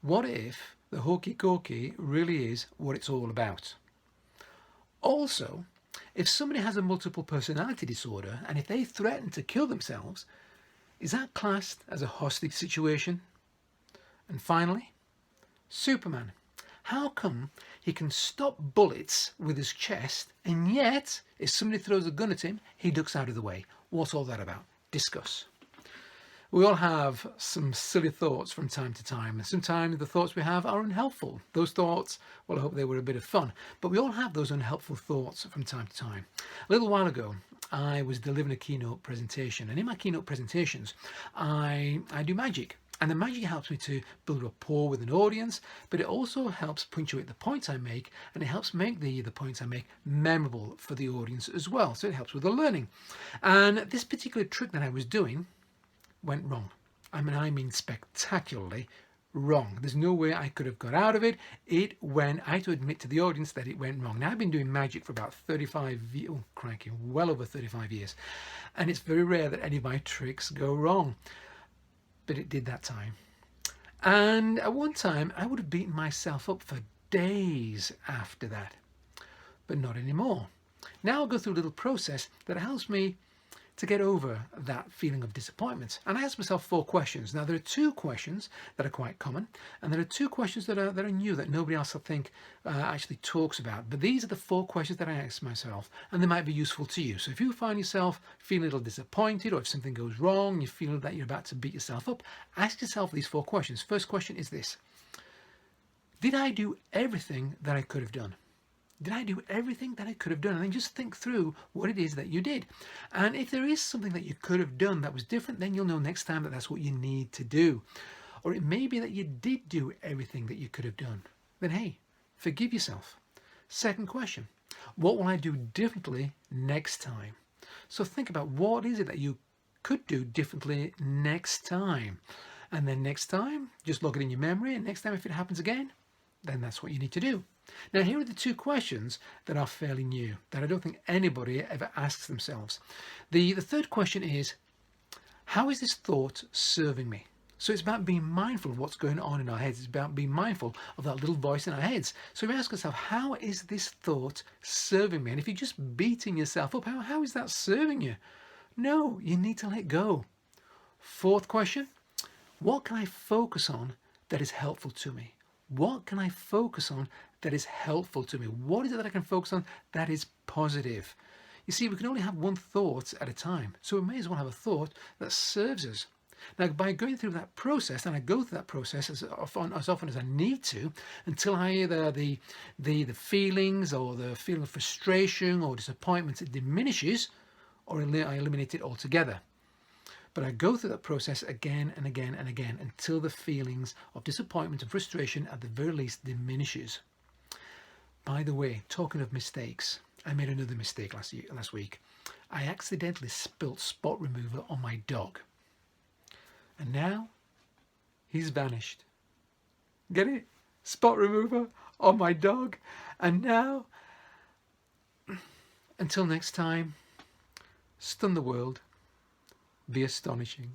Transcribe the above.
What if the hokey cokey really is what it's all about? Also, if somebody has a multiple personality disorder and if they threaten to kill themselves, is that classed as a hostage situation? And finally, Superman. How come he can stop bullets with his chest and yet if somebody throws a gun at him, he ducks out of the way? What's all that about? Discuss. We all have some silly thoughts from time to time, and sometimes the thoughts we have are unhelpful. Those thoughts, well, I hope they were a bit of fun, but we all have those unhelpful thoughts from time to time. A little while ago, I was delivering a keynote presentation, and in my keynote presentations, I do magic. And the magic helps me to build rapport with an audience, but it also helps punctuate the points I make, and it helps make the points I make memorable for the audience as well. So it helps with the learning. And this particular trick that I was doing went wrong. I mean spectacularly wrong. There's no way I could have got out of it. I had to admit to the audience that it went wrong. Now, I've been doing magic for about 35 years, oh crikey, well over 35 years. And it's very rare that any of my tricks go wrong. But it did that time. And at one time, I would have beaten myself up for days after that. But not anymore. Now I'll go through a little process that helps me to get over that feeling of disappointment. And I ask myself 4 questions. Now, there are 2 questions that are quite common, and there are 2 questions that are new that nobody else, I think, actually talks about. But these are the 4 questions that I ask myself, and they might be useful to you. So if you find yourself feeling a little disappointed, or if something goes wrong, you feel that you're about to beat yourself up, ask yourself these 4 questions. First question is this: did I do everything that I could have done? Did I do everything that I could have done? And then just think through what it is that you did. And if there is something that you could have done that was different, then you'll know next time that that's what you need to do. Or it may be that you did do everything that you could have done. Then hey, forgive yourself. Second question: what will I do differently next time? So think about what is it that you could do differently next time. And then next time, just log it in your memory. And next time, if it happens again, then that's what you need to do. Now, here are the 2 questions that are fairly new, that I don't think anybody ever asks themselves. The third question is, how is this thought serving me? So it's about being mindful of what's going on in our heads. It's about being mindful of that little voice in our heads. So we ask ourselves, how is this thought serving me? And if you're just beating yourself up, how is that serving you? No, you need to let go. Fourth question, what can I focus on that is helpful to me? What can I focus on that is helpful to me? What is it that I can focus on that is positive? You see, we can only have one thought at a time, so we may as well have a thought that serves us. Now, by going through that process, and I go through that process as often as I need to, until either the feelings or the feeling of frustration or disappointment diminishes, or I eliminate it altogether. But I go through that process again and again and again until the feelings of disappointment and frustration at the very least diminishes. By the way, talking of mistakes, I made another mistake last week. I accidentally spilt spot remover on my dog. And now he's vanished. Get it? Spot remover on my dog. And now, until next time, stun the world. Be astonishing.